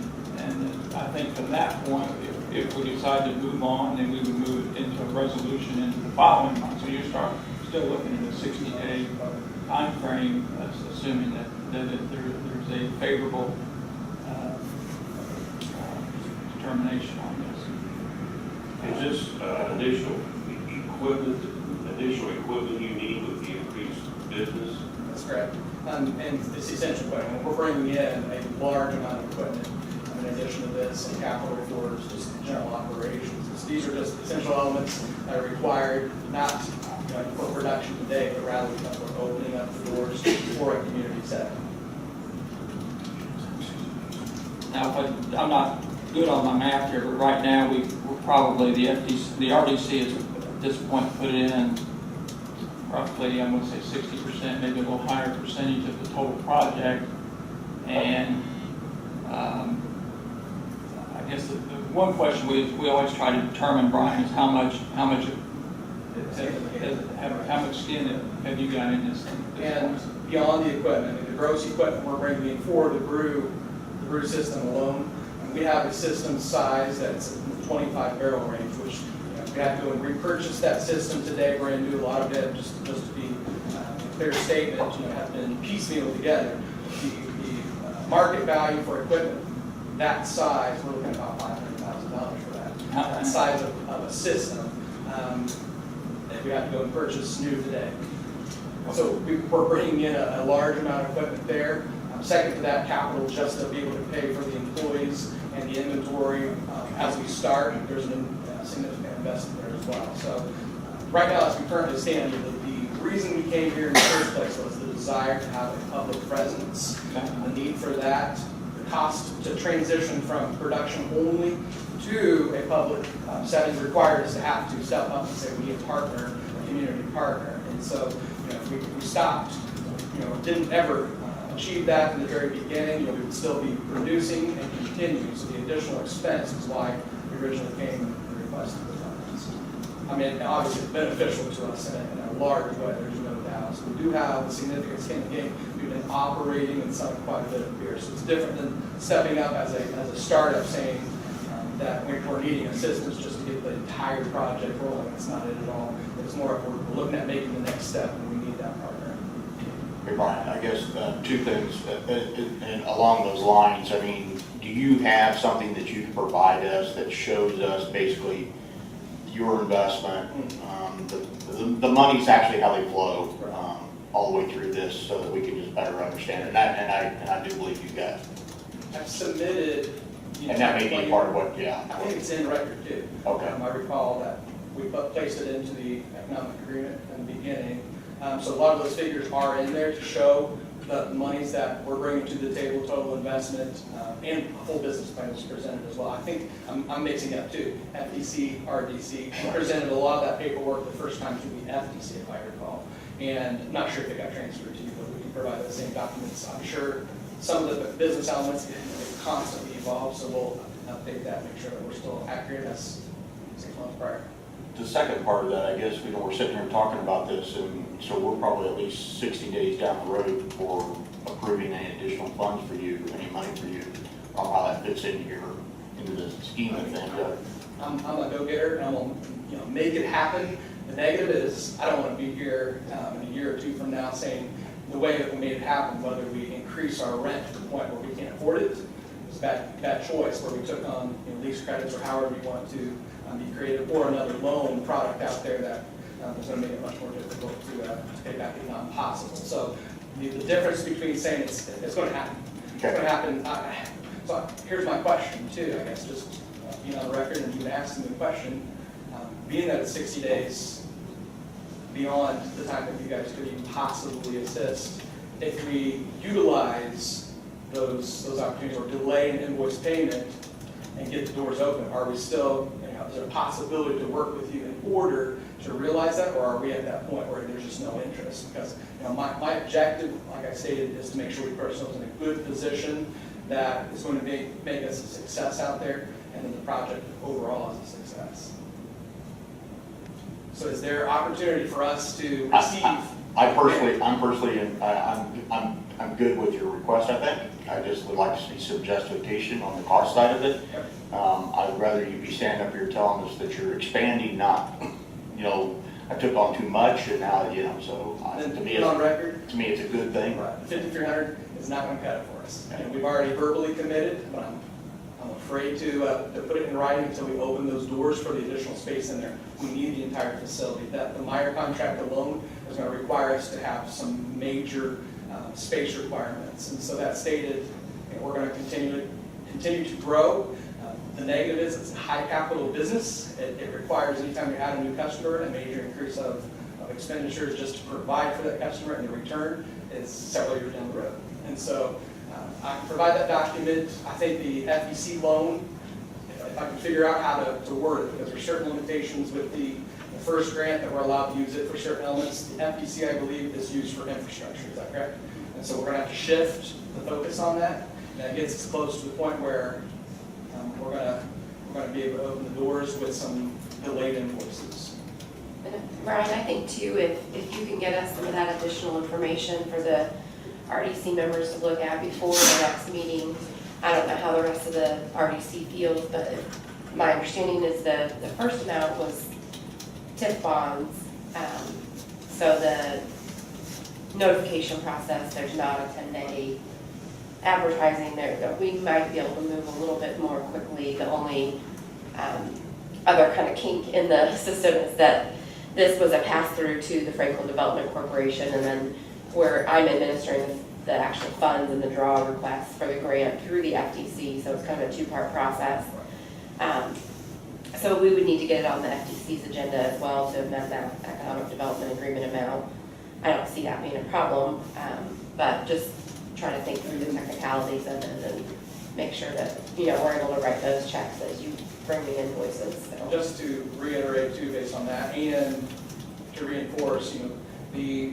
Speaker 2: I think from that point, if we decide to move on, then we would move it into a resolution in the following month. So you start still looking at a 60-day time frame, assuming that there's a favorable determination on this.
Speaker 3: Is this additional equipment you need with the increased business?
Speaker 10: That's correct. And it's the essential equipment. We're bringing in a large amount of equipment in addition to this and capital for just general operations. These are just essential elements that are required, not for production today, but rather because we're opening up the doors for a community setting.
Speaker 2: Now, I'm not good on my math here, but right now we're probably, the RDC is at this point put in roughly, I'm going to say 60%, maybe a little higher percentage of the total project. And I guess the one question we always try to determine, Brian, is how much skin have you got in this thing?
Speaker 10: And beyond the equipment, the gross equipment we're bringing in for the brew system alone, we have a system size that's in the 25 barrel range, which we have to go and repurchase that system today, brand new. A lot of it, just to be a clear statement, have been piecemeal together. The market value for equipment that size, we're looking at about $500,000 for that size of a system that we have to go and purchase new today. So we're bringing in a large amount of equipment there. Second to that, capital just to be able to pay for the employees and the inventory as we start. There's a significant investment there as well. So right now, as we currently stand, the reason we came here in the first place was the desire to have a public presence, the need for that, the cost to transition from production only to a public setting required us to have to step up and say we need a partner, a community partner. And so, if we stopped, didn't ever achieve that in the very beginning, we would still be producing and continue. So the additional expense is why we originally came and requested the funds. I mean, obviously it's beneficial to us in a large way, there's no doubt. So we do have a significant skin in the game. We've been operating and selling quite a bit of beer. So it's different than stepping up as a startup saying that we're needing assistance just to get the entire project rolling. That's not it at all. It's more of we're looking at making the next step and we need that partner.
Speaker 1: Hey, Brian, I guess two things, and along those lines, I mean, do you have something that you can provide us that shows us basically your investment, the money's actually how they flow, all the way through this so that we can just better understand it, and I do believe you guys.
Speaker 10: I've submitted.
Speaker 1: And that may be part of what,
Speaker 10: I think it's in record too.
Speaker 1: Okay.
Speaker 10: I recall that we placed it into the economic agreement in the beginning. So a lot of those figures are in there to show the monies that we're bringing to the table, total investment, and a full business plan was presented as well. I think I'm mixing up too. FDC, RDC presented a lot of that paperwork the first time to the FDC, if I recall. And I'm not sure if it got transferred to you, but we can provide the same documents. I'm sure some of the business elements constantly evolve, so we'll update that, make sure that we're still accurate as 6 months prior.
Speaker 1: The second part of that, I guess, we're sitting here talking about this, and so we're probably at least 60 days down the road for approving any additional funds for you, any money for you, on how that fits in here, into the scheme of things.
Speaker 10: I'm a go-getter, and I'm gonna, make it happen. The negative is, I don't want to be here in a year or two from now saying the way that we made it happen, whether we increase our rent to the point where we can't afford it, it's a bad choice, where we took on lease credits or however you want to be creative, or another loan product out there that is going to make it much more difficult to pay back, if not impossible. So the difference between saying it's going to happen, it's going to happen. So here's my question too, I guess, just being on the record and you asking the question, being that it's 60 days beyond the time that you guys could even possibly assist, if we utilize those opportunities or delay an invoice payment and get the doors open, are we still, is there a possibility to work with you in order to realize that, or are we at that point where there's just no interest? Because my objective, like I stated, is to make sure we put ourselves in a good position that is going to make us a success out there, and then the project overall is a success. So is there opportunity for us to receive?
Speaker 1: I'm good with your request, I think. I just would like to see some justification on the cost side of it. I'd rather you be standing up here telling us that you're expanding, not, I took on too much and now, so to me,
Speaker 10: on record,
Speaker 1: it's a good thing.
Speaker 10: right, 5,300 is not going to cut it for us. And we've already verbally committed, but I'm afraid to put it in writing until we open those doors for the additional space in there. We need the entire facility. The Meyer contract alone is going to require us to have some major space requirements. And so that stated, we're going to continue to grow. The negative is it's a high capital business. It requires, anytime you add a new customer, a major increase of expenditures just to provide for that customer, and the return is several years down the road. And so I can provide that document. I think the FEC loan, if I can figure out how to word it, because there's certain limitations with the first grant that we're allowed to use it for certain elements. The FEC, I believe, is used for infrastructure. Is that correct? And so we're going to have to shift the focus on that. And that gets us close to the point where we're going to be able to open the doors with some delayed invoices.
Speaker 7: And Brian, I think too, if you can get us some of that additional information for the RDC members to look at before the next meeting. I don't know how the rest of the RDC feels, but my understanding is the first amount was TIF bonds. So the notification process, there's not a 10-day advertising there. We might be able to move a little bit more quickly. The only other kind of kink in the system is that this was a pass-through to the Franklin Development Corporation, and then where I'm administering the actual funds and the draw requests for the grant through the FTC, so it's kind of a two-part process. So we would need to get it on the FTC's agenda as well to amend that economic development agreement amount. I don't see that being a problem, but just trying to think through the technicalities of it and make sure that, we're able to write those checks as you bring the invoices, so.
Speaker 10: Just to reiterate too, based on that, and to reinforce, the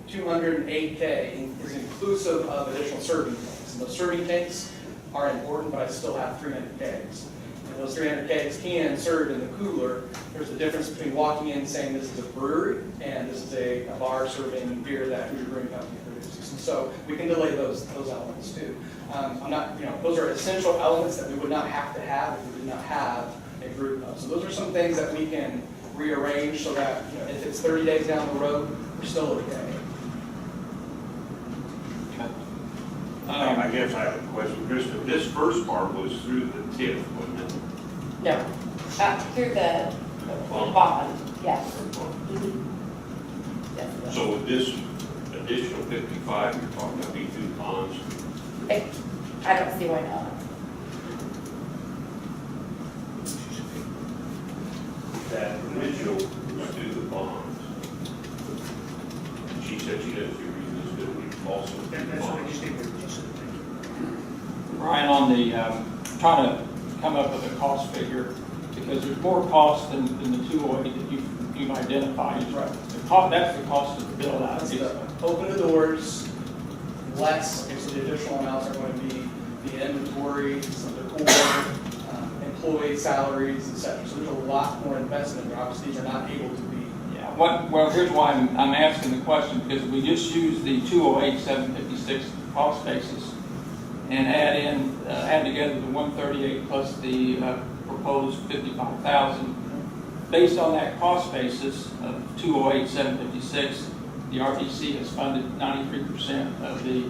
Speaker 10: 208K is inclusive of additional serving tanks. And those serving tanks are important, but I still have 300 kegs. And those 300 kegs can serve in the cooler. There's a difference between walking in saying this is a brewery and this is a bar serving beer that Hoosier Brewing Company produces. And so we can delay those elements too. I'm not, those are essential elements that we would not have to have if we did not have a brew pub. So those are some things that we can rearrange so that, if it's 30 days down the road, we're still okay.
Speaker 3: I guess I have a question, Krista. This first part was through the TIF, wasn't it?
Speaker 7: No, through the bond, yes. Yes.
Speaker 3: So with this additional 55, you're talking about be through bonds?
Speaker 7: I don't see why not.
Speaker 3: That original was through the bonds. She said she doesn't see a reason this could be also through
Speaker 6: And
Speaker 3: the
Speaker 6: that's what I
Speaker 3: bonds.
Speaker 6: just think we're just
Speaker 2: Brian, on the, trying to come up with a cost figure, because there's more cost than the 208 that you've identified.
Speaker 10: Right.
Speaker 2: That's the cost of the build out.
Speaker 10: That's the open the doors, less, so the additional amounts are going to be the inventory, some decor, employee salaries, et cetera. So there's a lot more investment there. Obviously, these are not able to be.
Speaker 2: Yeah, well, here's why I'm asking the question, because we just used the 208, 756 cost basis and add together the 138 plus the proposed 55,000. Based on that cost basis of 208, 756, the RDC has funded 93% of the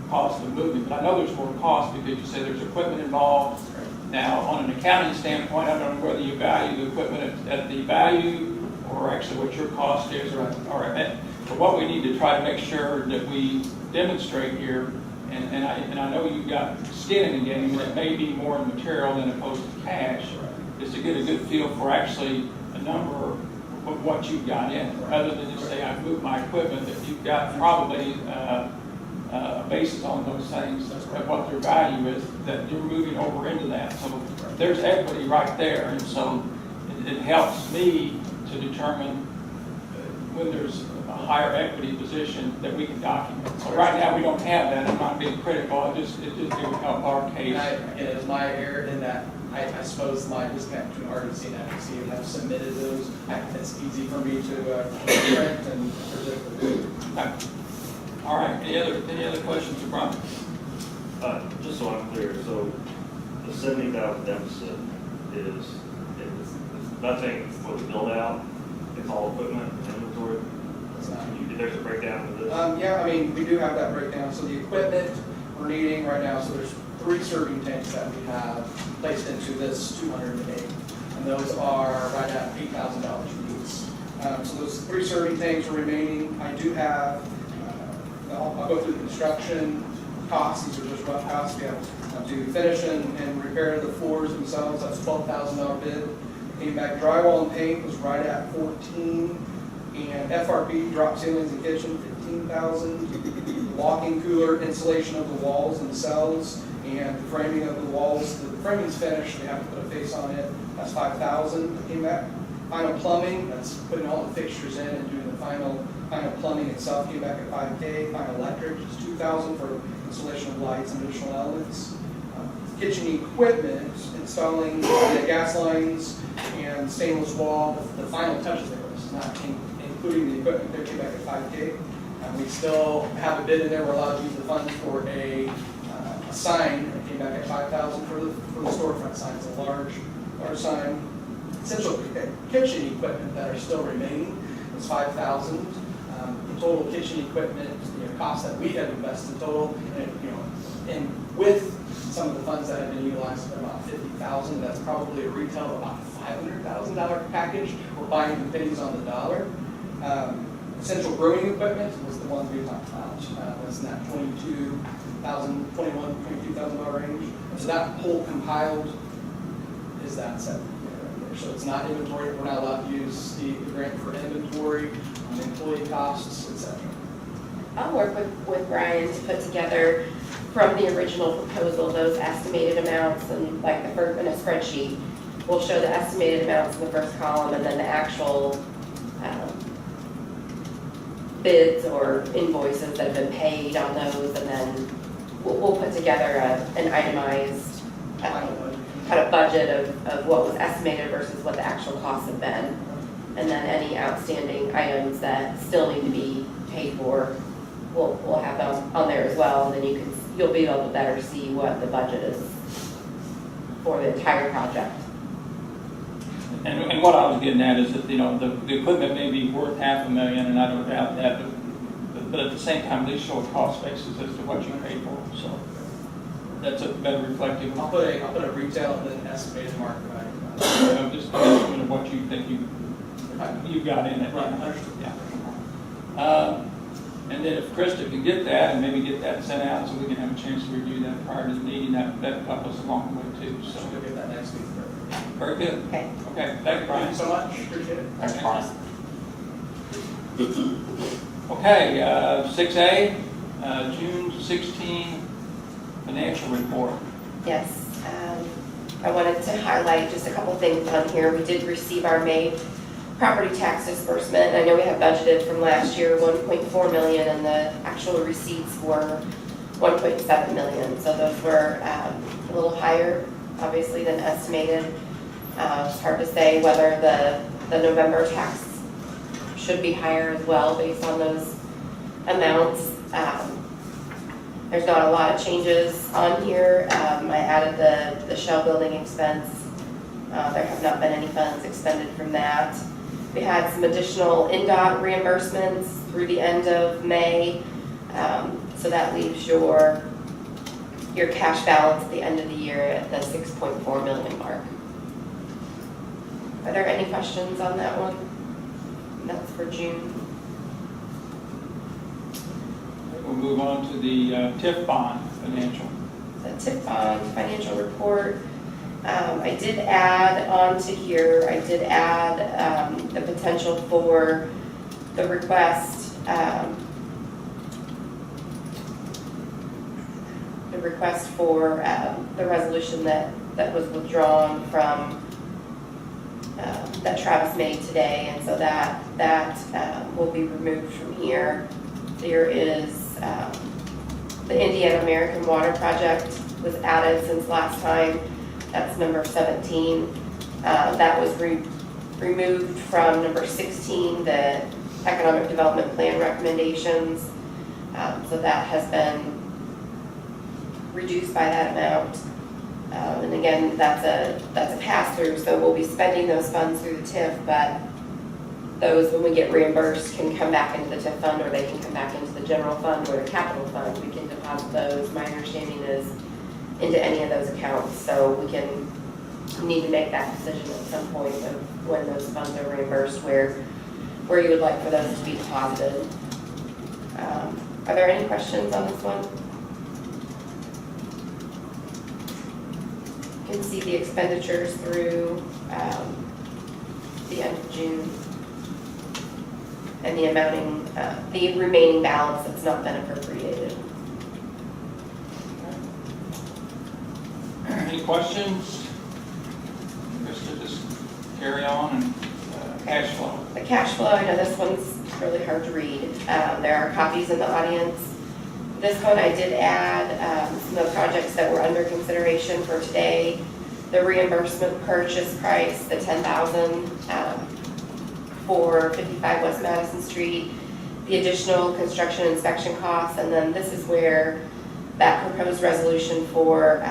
Speaker 2: cost of moving. But I know there's more cost because you said there's equipment involved. Now, on an accounting standpoint, I don't know whether you value the equipment at the value or actually what your cost is or but what we need to try to make sure that we demonstrate here, and I know you've got skin in the game, and it may be more in material than opposed to cash, is to get a good feel for actually a number of what you've got in, rather than just say, I've moved my equipment, that you've got probably a basis on those things, of what their value is, that you're moving over into that. So there's equity right there, and so it helps me to determine when there's a higher equity position that we can document. So right now, we don't have that. I'm not being critical. It just it would help our case.
Speaker 10: And it is my error in that I suppose my disconnect between RDC and FTC have submitted those. It's easy for me to print and present.
Speaker 2: All right. Any other questions for Brian?
Speaker 11: Just so I'm clear, so the 70,000 deficit is nothing for the build out, it's all equipment and inventory? There's a breakdown of this?
Speaker 10: Yeah, I mean, we do have that breakdown. So the equipment we're needing right now, so there's 3 serving tanks that we have placed into this 208. And those are right at $8,000 each. So those 3 serving tanks are remaining. I do have, I'll go through the construction costs. These are just rough costs. We have to finish and repair the floors themselves. That's $12,000 bid. Came back, drywall and paint was right at 14. And FRP, drop ceilings and kitchen, 15,000. Walk-in cooler, insulation of the walls themselves, and the framing of the walls. The framing's finished, we have to put a face on it. That's 5,000 that came back. Final plumbing, that's putting all the fixtures in and doing the final plumbing itself, came back at 5K. Final electric is 2,000 for installation of lights and additional elements. Kitchen equipment, installing the gas lines and stainless wall, the final touches there. This is not including the equipment there, came back at 5K. We still have a bid in there. We're allowed to use the funds for a sign that came back at 5,000 for the storefront sign. It's a large sign. Essential kitchen equipment that are still remaining is 5,000. The total kitchen equipment, cost that we have invested total, and with some of the funds that have been utilized, about 50,000. That's probably a retail of about $500,000 package. We're buying the pennies on the dollar. Essential brewing equipment was the ones we talked about. That's in that $22,000 range. And so that whole compiled is that set. So it's not inventory, we're not allowed to use the grant for inventory, employee costs, et cetera.
Speaker 7: I'll work with Brian to put together from the original proposal, those estimated amounts, and like the first, in a spreadsheet, we'll show the estimated amounts in the first column and then the actual bids or invoices that have been paid on those, and then we'll put together an itemized kind of budget of what was estimated versus what the actual costs have been. And then any outstanding items that still need to be paid for, we'll have them on there as well, and then you'll be able to better see what the budget is for the entire project.
Speaker 2: And what I was getting at is that, the equipment may be worth $500,000, and I don't doubt that, but at the same time, they show a cost basis as to what you paid for, so that's a better reflective.
Speaker 10: I'll put a retail and then estimated market value.
Speaker 2: Just an estimate of what you think you got in it.
Speaker 10: Right, understood.
Speaker 2: Yeah. And then if Krista can get that and maybe get that sent out so we can have a chance to review that prior to the meeting, that'd help us along the way too.
Speaker 10: So
Speaker 2: So
Speaker 10: we'll get that next week.
Speaker 2: very good.
Speaker 7: Okay.
Speaker 2: Okay, thank you, Brian.
Speaker 10: Thank you so much, appreciate it.
Speaker 1: That's fine.
Speaker 2: Okay, 6A, June 16 financial report.
Speaker 7: Yes, I wanted to highlight just a couple things on here. We did receive our May property tax disbursement. I know we have budgeted from last year 1.4 million, and the actual receipts were 1.7 million. So those were a little higher, obviously, than estimated. It's hard to say whether the November tax should be higher as well based on those amounts. There's not a lot of changes on here. I added the Shell building expense. There have not been any funds expended from that. We had some additional NDOT reimbursements through the end of May. So that leaves your cash balance at the end of the year at the 6.4 million mark. Are there any questions on that one? That's for June.
Speaker 2: We'll move on to the TIF bond financial.
Speaker 7: The TIF bond financial report. I did add onto here, the potential for the request, for the resolution that was withdrawn from, that Travis made today, and so that will be removed from here. There is the Indiana American Water Project was added since last time. That's number 17. That was removed from number 16, the Economic Development Plan recommendations. So that has been reduced by that amount. And again, that's a pass-through, so we'll be spending those funds through the TIF, but those, when we get reimbursed, can come back into the TIF fund, or they can come back into the general fund or the capital fund. We can deposit those, my understanding is, into any of those accounts. So we need to make that decision at some point of when those funds are reimbursed, where you would like for those to be deposited. Are there any questions on this one? You can see the expenditures through the end of June, and the the remaining balance that's not been appropriated.
Speaker 2: Any questions? Krista, just carry on, and cash flow.
Speaker 7: The cash flow, I know this one's really hard to read. There are copies in the audience. This one I did add some of the projects that were under consideration for today. The reimbursement purchase price, the $10,000 for 55 West Madison Street, the additional construction inspection costs, and then this is where that proposed resolution for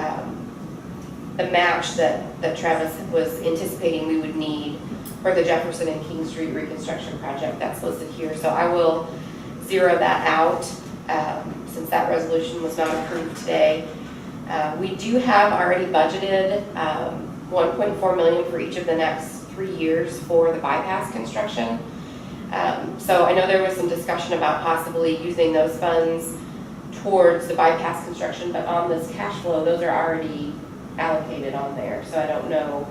Speaker 7: the match that Travis was anticipating we would need for the Jefferson and King Street reconstruction project, that's listed here. So I will zero that out since that resolution was not approved today. We do have already budgeted $1.4 million for each of the next 3 years for the bypass construction. So I know there was some discussion about possibly using those funds towards the bypass construction, but on this cash flow, those are already allocated on there. So I don't know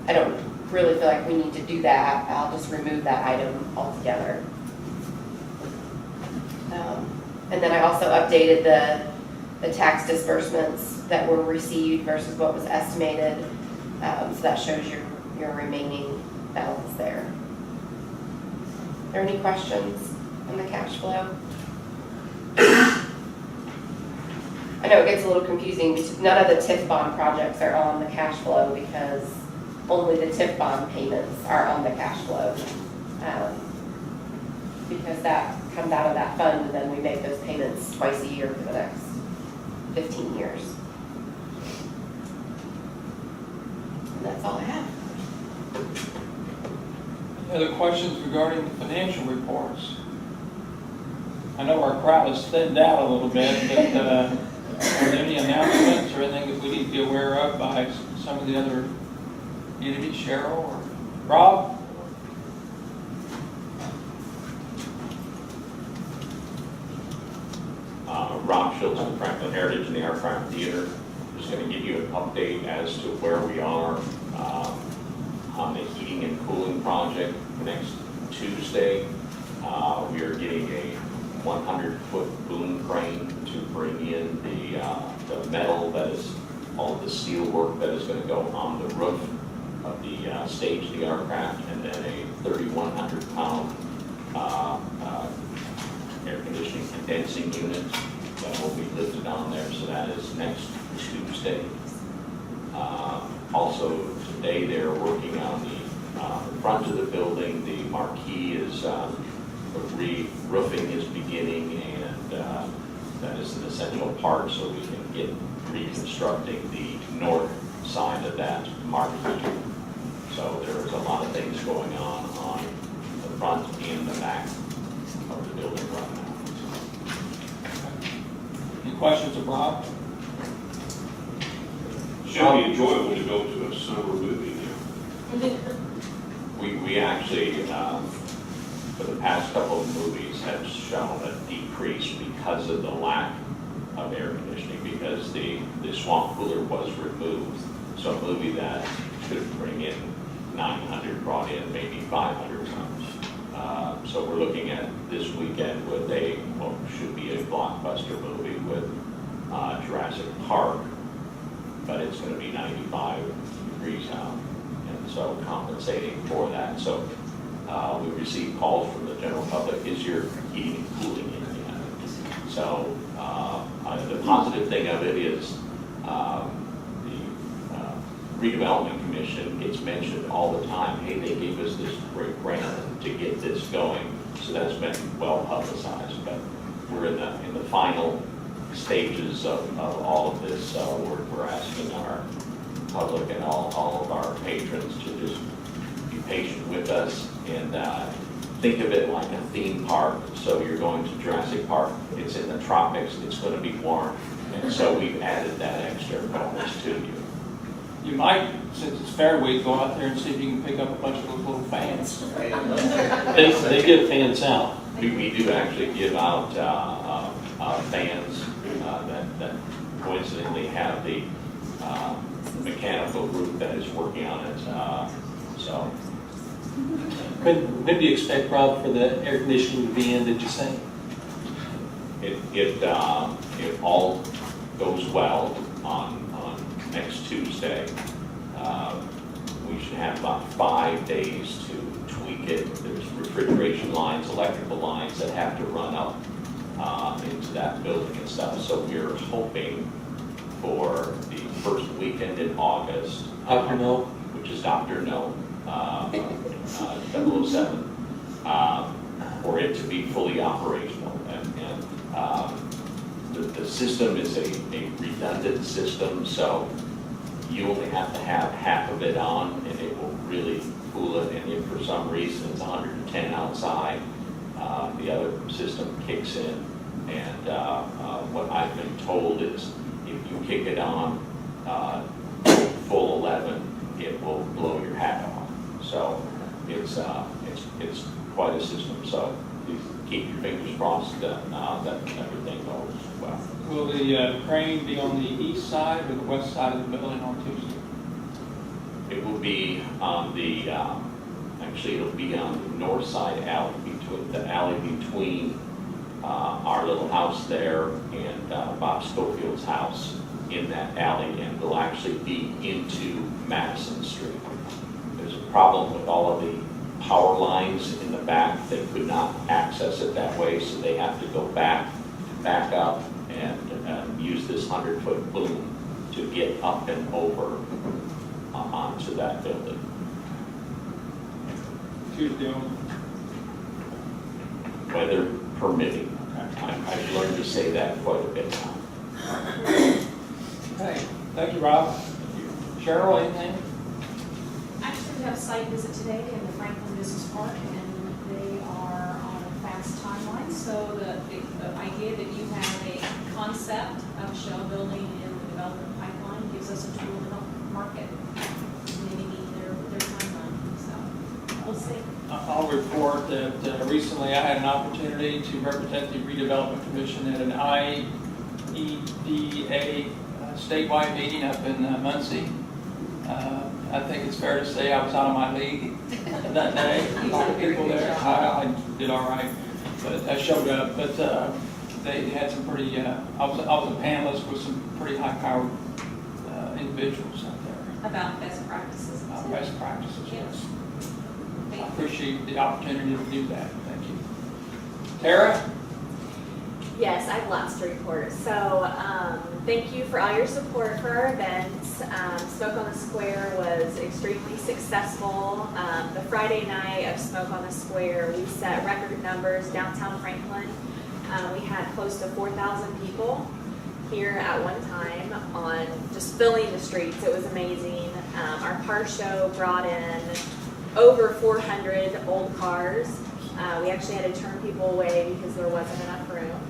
Speaker 7: I don't really feel like we need to do that. I'll just remove that item altogether. And then I also updated the tax disbursements that were received versus what was estimated. So that shows your remaining balance there. Are there any questions on the cash flow? I know it gets a little confusing. None of the TIF bond projects are on the cash flow because only the TIF bond payments are on the cash flow. Because that comes out of that fund, and then we make those payments twice a year for the next 15 years. And that's all I have.
Speaker 2: Any other questions regarding the financial reports? I know our crowd is thinned out a little bit, but are there any announcements or anything that we need to be aware of by some of the other entities, Cheryl or Rob?
Speaker 12: Rob Schultz with Franklin Heritage and the Art Crime Theater. Just going to give you an update as to where we are on the heating and cooling project next Tuesday. We are getting a 100-foot boom crane to bring in the metal that is, all of the steel work that is going to go on the roof of the stage of the aircraft, and then a 3,100-pound air conditioning condensing unit that will be lifted on there, so that is next Tuesday. Also today they're working on the front of the building. The marquee is, the re-roofing is beginning, and that is an essential part so we can get reconstructing the north side of that marquee. So there is a lot of things going on the front and the back of the building right now.
Speaker 2: Any questions of Rob?
Speaker 3: Should be enjoyable to go to a summer movie now.
Speaker 12: We actually, for the past couple of movies, have shown a decrease because of the lack of air conditioning, because the swamp cooler was removed. So a movie that should bring in 900 brought in maybe 500 tons. So we're looking at this weekend with what should be a blockbuster movie with Jurassic Park, but it's going to be 95 degrees out, and so compensating for that. So we received calls from the general public, is your heating and cooling in yet? So the positive thing of it is the Redevelopment Commission gets mentioned all the time. Hey, they gave us this great grant to get this going, so that's been well publicized. But we're in the final stages of all of this. We're asking our public and all of our patrons to just be patient with us and think of it like a theme park. So you're going to Jurassic Park, it's in the tropics, it's going to be warm, and so we've added that extra bonus to you.
Speaker 2: You might, since it's fair week, go out there and see if you can pick up a bunch of those little fans.
Speaker 13: They give fans out.
Speaker 12: We do actually give out fans that coincidentally have the mechanical group that is working on it. So
Speaker 13: When do you expect, Rob, for the air conditioning to be in, did you say?
Speaker 12: it all goes well on next Tuesday. We should have about 5 days to tweak it. There's refrigeration lines, electrical lines that have to run up into that building and stuff. So we're hoping for the first weekend in August.
Speaker 13: Dr. No?
Speaker 12: Which is Dr. No, 007, for it to be fully operational. And the system is a redundant system, so you only have to have half of it on and it will really cool it. And if for some reason it's 110 outside, the other system kicks in. And what I've been told is if you kick it on full 11, it will blow your hat off. So it's quite a system. So you keep your fingers crossed that everything goes well.
Speaker 2: Will the crane be on the east side or the west side of the building on Tuesday?
Speaker 12: It will be on the, actually, it'll be on the north side alley, between our little house there and Bob Schofield's house in that alley, and it'll actually be into Madison Street. There's a problem with all of the power lines in the back. They could not access it that way, so they have to go back up and use this 100-foot boom to get up and over onto that building.
Speaker 2: Tuesday on.
Speaker 12: Weather permitting. I've learned to say that quite a bit now.
Speaker 2: Okay, thank you, Rob. Cheryl, anything?
Speaker 14: Actually, we have a site visit today in the Franklin Business Park, and they are on a fast timeline. So the idea that you have a concept of a shell building in the development pipeline gives us a tool to help market, maybe meet their timeline. So we'll see.
Speaker 2: I'll report that recently I had an opportunity to represent the Redevelopment Commission at an IEDA statewide meeting up in Muncie. I think it's fair to say I was out of my league that day. A lot of people there. I did all right, but I showed up. But they had some pretty. I was a panelist with some pretty high-powered individuals out there.
Speaker 14: About best practices.
Speaker 2: About best practices,
Speaker 14: Yes.
Speaker 2: yes. I appreciate the opportunity to do that. Thank you. Tara?
Speaker 15: Yes, I have lots to report. So thank you for all your support for our events. Smoke on the Square was extremely successful. The Friday night of Smoke on the Square, we set record numbers downtown Franklin. We had close to 4,000 people here at one time on just filling the streets. It was amazing. Our car show brought in over 400 old cars. We actually had to turn people away because there wasn't enough room.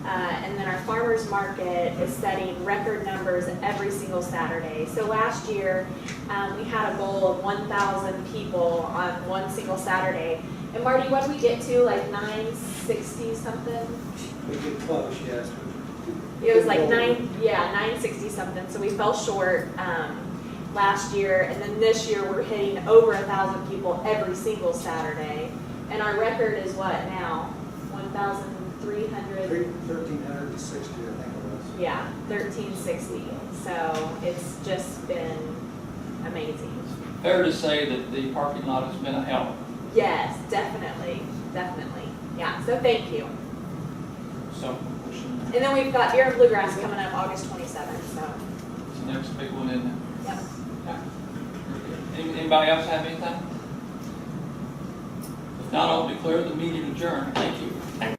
Speaker 15: And then our farmers market is setting record numbers every single Saturday. So last year, we had a goal of 1,000 people on one single Saturday. And Marty, what did we get to, like 960 something?
Speaker 6: We get close, yes.
Speaker 15: It was like 960 something. So we fell short last year. And then this year, we're hitting over 1,000 people every single Saturday. And our record is what now? 1,300?
Speaker 6: 1,360, I think it was.
Speaker 15: Yeah, 1,360. So it's just been amazing.
Speaker 2: Fair to say that the parking lot has been a help.
Speaker 15: Yes, definitely. Yeah, so thank you.
Speaker 2: So,
Speaker 15: And then we've got Beer and Bluegrass coming up August 27th, so.
Speaker 2: it's the next big one, isn't it?
Speaker 15: Yep.
Speaker 2: Anybody else have anything? If not, I'll declare the meeting adjourned. Thank you.